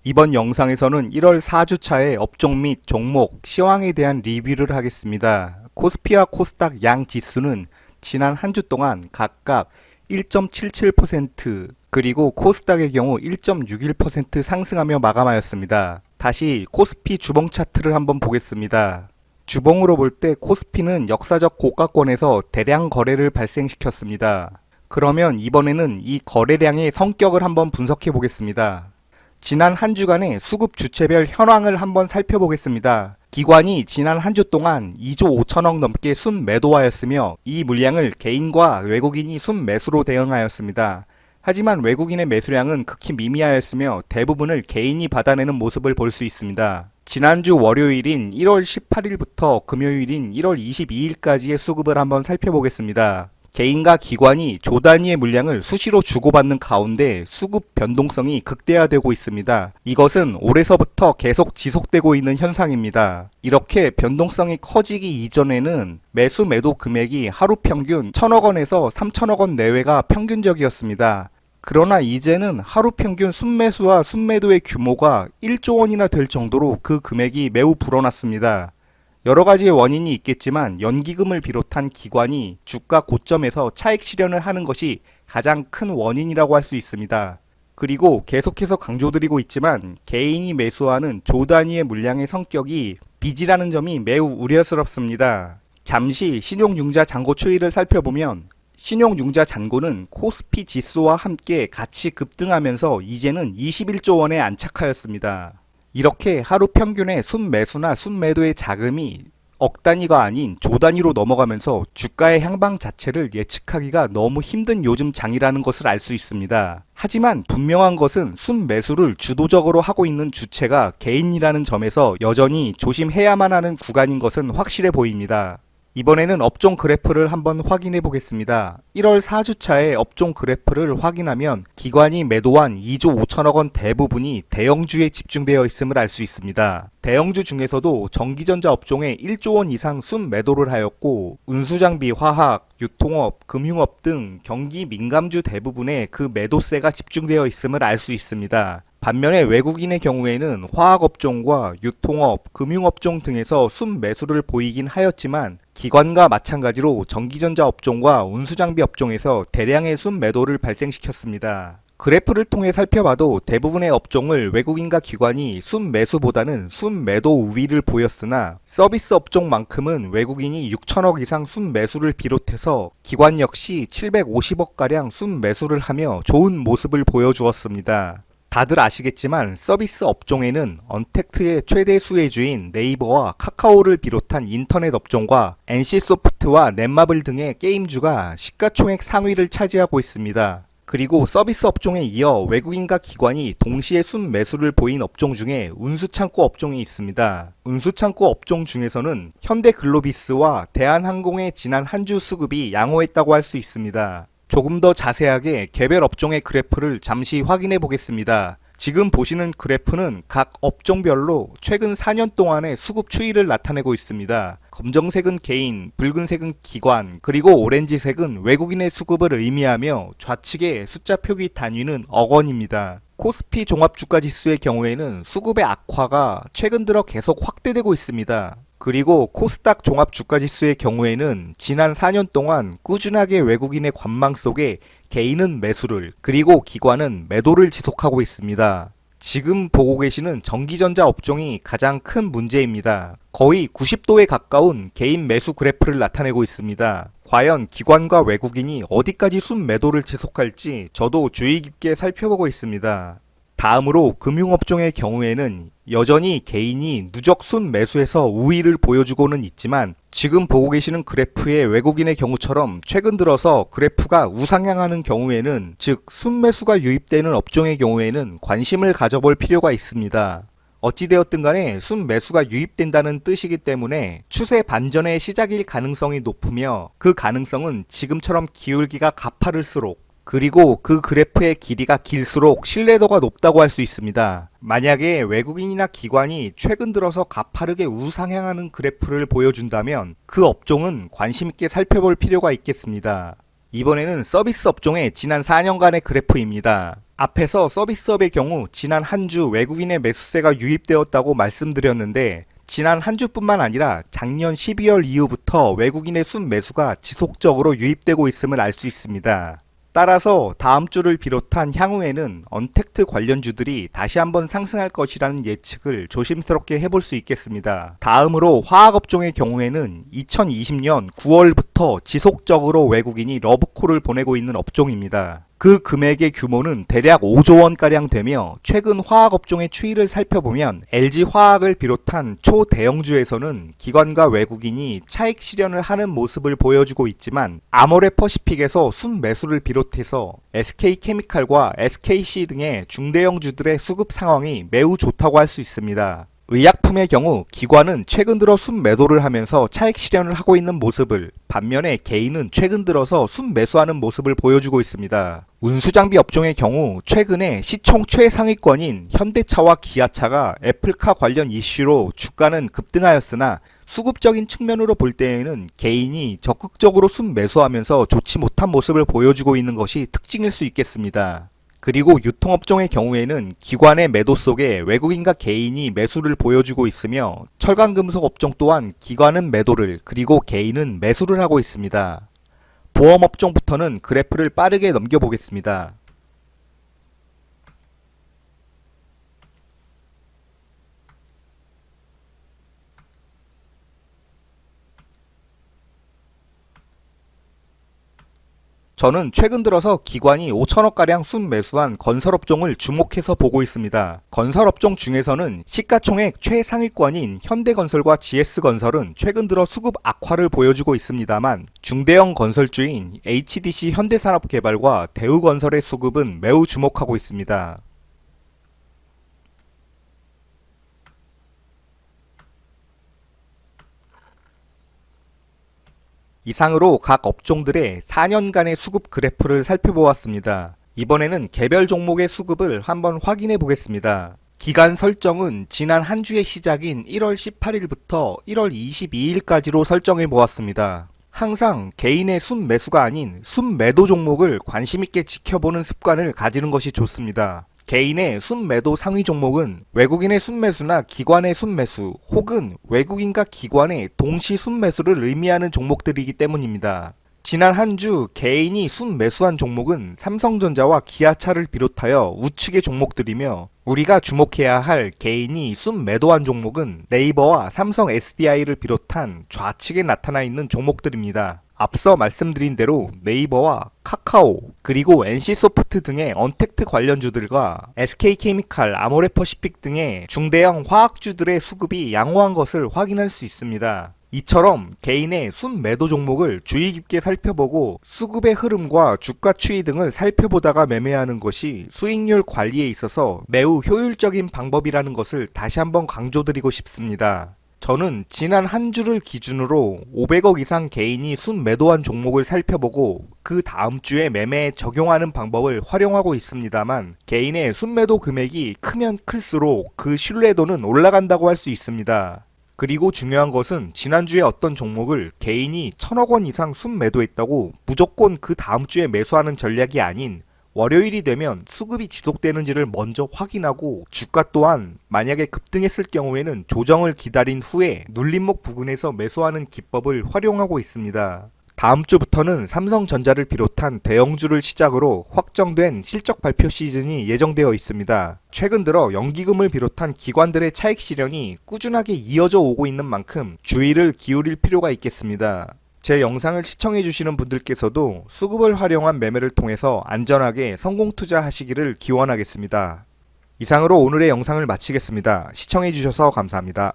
이번 영상에서는 1월 4주차의 업종 및 종목, 시황에 대한 리뷰를 하겠습니다. 코스피와 코스닥 양 지수는 지난 한 주 동안 각각 1.77% 그리고 코스닥의 경우 1.61% 상승하며 마감하였습니다. 다시 코스피 주봉 차트를 한번 보겠습니다. 주봉으로 볼 때 코스피는 역사적 고가권에서 대량 거래를 발생시켰습니다. 그러면 이번에는 이 거래량의 성격을 한번 분석해 보겠습니다. 지난 한 주간의 수급 주체별 현황을 한번 살펴보겠습니다. 기관이 지난 한 주 동안 2조 5천억 넘게 순매도하였으며 이 물량을 개인과 외국인이 순매수로 대응하였습니다. 하지만 외국인의 매수량은 극히 미미하였으며 대부분을 개인이 받아내는 모습을 볼 수 있습니다. 지난주 월요일인 1월 18일부터 금요일인 1월 22일까지의 수급을 한번 살펴보겠습니다. 개인과 기관이 조 단위의 물량을 수시로 주고받는 가운데 수급 변동성이 극대화되고 있습니다. 이것은 올해서부터 계속 지속되고 있는 현상입니다. 이렇게 변동성이 커지기 이전에는 매수 매도 금액이 하루 평균 1,000억 원에서 3,000억 원 내외가 평균적이었습니다. 그러나 이제는 하루 평균 순매수와 순매도의 규모가 1조 원이나 될 정도로 그 금액이 매우 불어났습니다. 여러 가지의 원인이 있겠지만 연기금을 비롯한 기관이 주가 고점에서 차익 실현을 하는 것이 가장 큰 원인이라고 할 수 있습니다. 그리고 계속해서 강조드리고 있지만 개인이 매수하는 조 단위의 물량의 성격이 빚이라는 점이 매우 우려스럽습니다. 잠시 신용융자 잔고 추이를 살펴보면 신용융자 잔고는 코스피 지수와 함께 같이 급등하면서 이제는 21조 원에 안착하였습니다. 이렇게 하루 평균의 순매수나 순매도의 자금이 억 단위가 아닌 조 단위로 넘어가면서 주가의 향방 자체를 예측하기가 너무 힘든 요즘 장이라는 것을 알 수 있습니다. 하지만 분명한 것은 순매수를 주도적으로 하고 있는 주체가 개인이라는 점에서 여전히 조심해야만 하는 구간인 것은 확실해 보입니다. 이번에는 업종 그래프를 한번 확인해 보겠습니다. 1월 4주차의 업종 그래프를 확인하면 기관이 매도한 2조 5천억 원 대부분이 대형주에 집중되어 있음을 알 수 있습니다. 대형주 중에서도 전기전자 업종에 1조 원 이상 순매도를 하였고 운수장비, 화학, 유통업, 금융업 등 경기 민감주 대부분에 그 매도세가 집중되어 있음을 알 수 있습니다. 반면에 외국인의 경우에는 화학업종과 유통업, 금융업종 등에서 순매수를 보이긴 하였지만 기관과 마찬가지로 전기전자 업종과 운수장비 업종에서 대량의 순매도를 발생시켰습니다. 그래프를 통해 살펴봐도 대부분의 업종을 외국인과 기관이 순매수보다는 순매도 우위를 보였으나 서비스 업종만큼은 외국인이 6천억 이상 순매수를 비롯해서 기관 역시 750억가량 순매수를 하며 좋은 모습을 보여주었습니다. 다들 아시겠지만 서비스 업종에는 언택트의 최대 수혜주인 네이버와 카카오를 비롯한 인터넷 업종과 NC소프트와 넷마블 등의 게임주가 시가총액 상위를 차지하고 있습니다. 그리고 서비스 업종에 이어 외국인과 기관이 동시에 순매수를 보인 업종 중에 운수창고 업종이 있습니다. 운수창고 업종 중에서는 현대글로비스와 대한항공의 지난 한 주 수급이 양호했다고 할 수 있습니다. 조금 더 자세하게 개별 업종의 그래프를 잠시 확인해 보겠습니다. 지금 보시는 그래프는 각 업종별로 최근 4년 동안의 수급 추이를 나타내고 있습니다. 검정색은 개인, 붉은색은 기관, 그리고 오렌지색은 외국인의 수급을 의미하며 좌측의 숫자 표기 단위는 억 원입니다. 코스피 종합주가지수의 경우에는 수급의 악화가 최근 들어 계속 확대되고 있습니다. 그리고 코스닥 종합주가지수의 경우에는 지난 4년 동안 꾸준하게 외국인의 관망 속에 개인은 매수를 그리고 기관은 매도를 지속하고 있습니다. 지금 보고 계시는 전기전자 업종이 가장 큰 문제입니다. 거의 90도에 가까운 개인 매수 그래프를 나타내고 있습니다. 과연 기관과 외국인이 어디까지 순매도를 지속할지 저도 주의 깊게 살펴보고 있습니다. 다음으로 금융업종의 경우에는 여전히 개인이 누적 순매수에서 우위를 보여주고는 있지만 지금 보고 계시는 그래프의 외국인의 경우처럼 최근 들어서 그래프가 우상향하는 경우에는 즉 순매수가 유입되는 업종의 경우에는 관심을 가져볼 필요가 있습니다. 어찌되었든 간에 순매수가 유입된다는 뜻이기 때문에 추세 반전의 시작일 가능성이 높으며 그 가능성은 지금처럼 기울기가 가파를수록 그리고 그 그래프의 길이가 길수록 신뢰도가 높다고 할 수 있습니다. 만약에 외국인이나 기관이 최근 들어서 가파르게 우상향하는 그래프를 보여준다면 그 업종은 관심있게 살펴볼 필요가 있겠습니다. 이번에는 서비스 업종의 지난 4년간의 그래프입니다. 앞에서 서비스업의 경우 지난 한 주 외국인의 매수세가 유입되었다고 말씀드렸는데 지난 한 주뿐만 아니라 작년 12월 이후부터 외국인의 순매수가 지속적으로 유입되고 있음을 알 수 있습니다. 따라서 다음 주를 비롯한 향후에는 언택트 관련주들이 다시 한번 상승할 것이라는 예측을 조심스럽게 해볼 수 있겠습니다. 다음으로 화학업종의 경우에는 2020년 9월부터 지속적으로 외국인이 러브콜을 보내고 있는 업종입니다. 그 금액의 규모는 대략 5조 원가량 되며 최근 화학업종의 추이를 살펴보면 LG화학을 비롯한 초대형주에서는 기관과 외국인이 차익 실현을 하는 모습을 보여주고 있지만 아모레퍼시픽에서 순매수를 비롯해서 SK케미칼과 SKC 등의 중대형주들의 수급 상황이 매우 좋다고 할 수 있습니다. 의약품의 경우 기관은 최근 들어 순매도를 하면서 차익 실현을 하고 있는 모습을, 반면에 개인은 최근 들어서 순매수하는 모습을 보여주고 있습니다. 운수장비 업종의 경우 최근에 시총 최상위권인 현대차와 기아차가 애플카 관련 이슈로 주가는 급등하였으나 수급적인 측면으로 볼 때에는 개인이 적극적으로 순매수하면서 좋지 못한 모습을 보여주고 있는 것이 특징일 수 있겠습니다. 그리고 유통업종의 경우에는 기관의 매도 속에 외국인과 개인이 매수를 보여주고 있으며 철강금속 업종 또한 기관은 매도를 그리고 개인은 매수를 하고 있습니다. 보험업종부터는 그래프를 빠르게 넘겨보겠습니다. 저는 최근 들어서 기관이 5천억가량 순매수한 건설업종을 주목해서 보고 있습니다. 건설업종 중에서는 시가총액 최상위권인 현대건설과 GS건설은 최근 들어 수급 악화를 보여주고 있습니다만 중대형 건설주인 HDC 현대산업개발과 대우건설의 수급은 매우 주목하고 있습니다. 이상으로 각 업종들의 4년간의 수급 그래프를 살펴보았습니다. 이번에는 개별 종목의 수급을 한번 확인해 보겠습니다. 기간 설정은 지난 한 주의 시작인 1월 18일부터 1월 22일까지로 설정해 보았습니다. 항상 개인의 순매수가 아닌 순매도 종목을 관심있게 지켜보는 습관을 가지는 것이 좋습니다. 개인의 순매도 상위 종목은 외국인의 순매수나 기관의 순매수 혹은 외국인과 기관의 동시 순매수를 의미하는 종목들이기 때문입니다. 지난 한 주 개인이 순매수한 종목은 삼성전자와 기아차를 비롯하여 우측의 종목들이며 우리가 주목해야 할 개인이 순매도한 종목은 네이버와 삼성 SDI를 비롯한 좌측에 나타나 있는 종목들입니다. 앞서 말씀드린 대로 네이버와 카카오 그리고 NC소프트 등의 언택트 관련주들과 SK케미칼, 아모레퍼시픽 등의 중대형 화학주들의 수급이 양호한 것을 확인할 수 있습니다. 이처럼 개인의 순매도 종목을 주의 깊게 살펴보고 수급의 흐름과 주가 추이 등을 살펴보다가 매매하는 것이 수익률 관리에 있어서 매우 효율적인 방법이라는 것을 다시 한번 강조드리고 싶습니다. 저는 지난 한 주를 기준으로 500억 이상 개인이 순매도한 종목을 살펴보고 그 다음 주에 매매에 적용하는 방법을 활용하고 있습니다만 개인의 순매도 금액이 크면 클수록 그 신뢰도는 올라간다고 할 수 있습니다. 그리고 중요한 것은 지난주에 어떤 종목을 개인이 1000억 원 이상 순매도했다고 무조건 그 다음 주에 매수하는 전략이 아닌 월요일이 되면 수급이 지속되는지를 먼저 확인하고 주가 또한 만약에 급등했을 경우에는 조정을 기다린 후에 눌림목 부근에서 매수하는 기법을 활용하고 있습니다. 다음 주부터는 삼성전자를 비롯한 대형주를 시작으로 확정된 실적 발표 시즌이 예정되어 있습니다. 최근 들어 연기금을 비롯한 기관들의 차익 실현이 꾸준하게 이어져 오고 있는 만큼 주의를 기울일 필요가 있겠습니다. 제 영상을 시청해주시는 분들께서도 수급을 활용한 매매를 통해서 안전하게 성공 투자하시기를 기원하겠습니다. 이상으로 오늘의 영상을 마치겠습니다. 시청해주셔서 감사합니다.